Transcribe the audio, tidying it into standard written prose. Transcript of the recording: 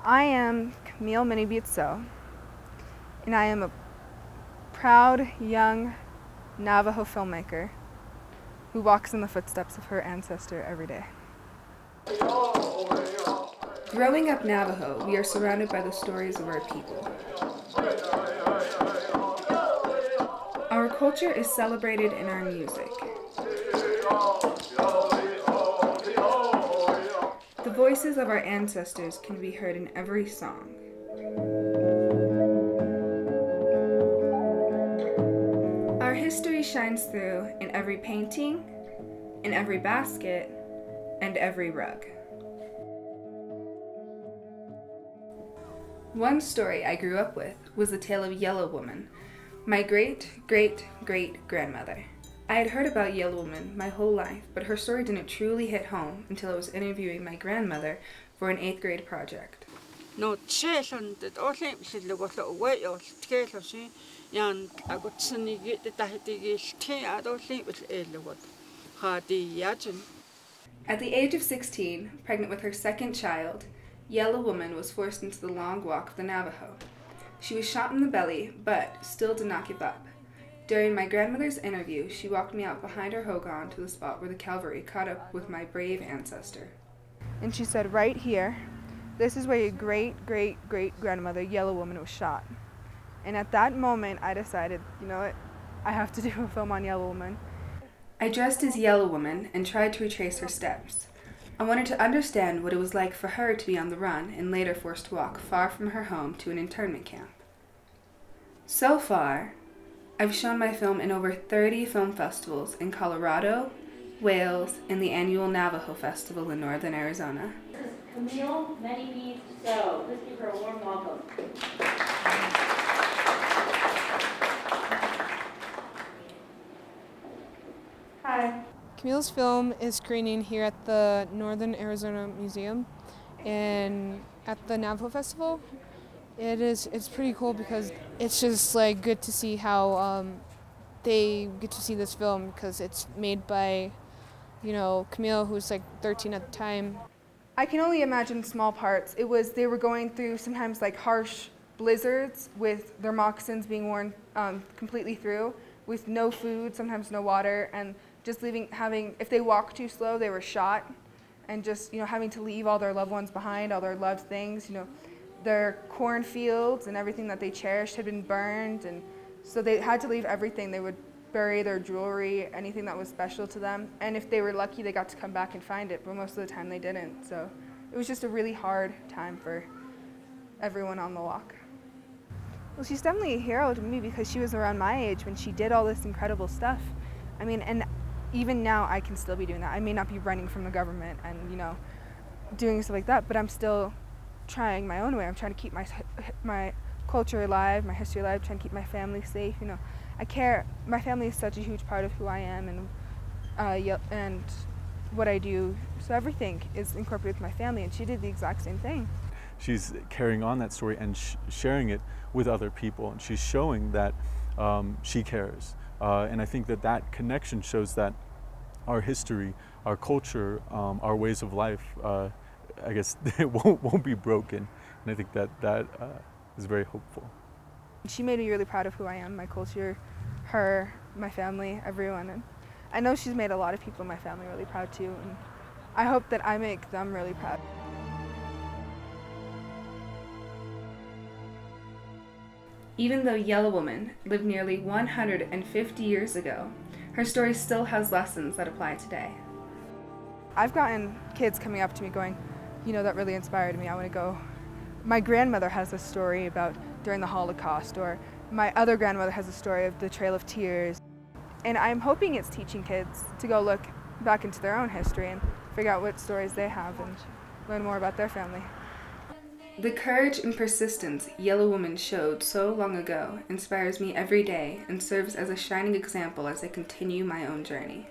I am Camille Manybeads Tso, and I am a proud young Navajo filmmaker who walks in the footsteps of her ancestor every day. Growing up Navajo, we are surrounded by the stories of our people. Our culture is celebrated in our music. The voices of our ancestors can be heard in every song. Our history shines through in every painting, in every basket, and every rug. One story I grew up with was the tale of Yellow Woman, my great-great-great-grandmother. I had heard about Yellow Woman my whole life, but her story didn't truly hit home until I was interviewing my grandmother for an 8th grade project. At the age of 16, pregnant with her 2nd child, Yellow Woman was forced into the long walk of the Navajo. She was shot in the belly, but still did not give up. During my grandmother's interview, she walked me out behind her hogan to the spot where the cavalry caught up with my brave ancestor. And she said, right here, this is where your great-great-great-grandmother, Yellow Woman, was shot. And at that moment, I decided, you know what, I have to do a film on Yellow Woman. I dressed as Yellow Woman and tried to retrace her steps. I wanted to understand what it was like for her to be on the run and later forced to walk far from her home to an internment camp. So far, I've shown my film in over 30 film festivals in Colorado, Wales, and the annual Navajo Festival in northern Arizona. This is Camille Manybeads Tso. Let's give her a warm welcome. Hi. Camille's film is screening here at the Northern Arizona Museum and at the Navajo Festival. It's pretty cool because it's just like good to see how they get to see this film because it's made by, you know, Camille, who's like 13 at the time. I can only imagine small parts. They were going through sometimes like harsh blizzards with their moccasins being worn completely through, with no food, sometimes no water, and just if they walked too slow, they were shot, and just, you know, having to leave all their loved ones behind, all their loved things, you know, their cornfields and everything that they cherished had been burned, and so they had to leave everything. They would bury their jewelry, anything that was special to them, and if they were lucky, they got to come back and find it, but most of the time they didn't. So it was just a really hard time for everyone on the walk. Well, she's definitely a hero to me because she was around my age when she did all this incredible stuff. I mean, and even now I can still be doing that. I may not be running from the government and, you know, doing stuff like that, but I'm still trying my own way. I'm trying to keep my culture alive, my history alive, trying to keep my family safe. You know, I care. My family is such a huge part of who I am and what I do. So everything is incorporated with my family, and she did the exact same thing. She's carrying on that story and sharing it with other people, and she's showing that she cares. And I think that connection shows that our history, our culture, our ways of life, I guess it won't be broken. And I think that is very hopeful. She made me really proud of who I am, my culture, her, my family, everyone. And I know she's made a lot of people in my family really proud too. And I hope that I make them really proud. Even though Yellow Woman lived nearly 150 years ago, her story still has lessons that apply today. I've gotten kids coming up to me going, you know, that really inspired me. I want to go. My grandmother has a story about during the Holocaust, or my other grandmother has a story of the Trail of Tears. And I'm hoping it's teaching kids to go look back into their own history and figure out what stories they have and learn more about their family. The courage and persistence Yellow Woman showed so long ago inspires me every day and serves as a shining example as I continue my own journey.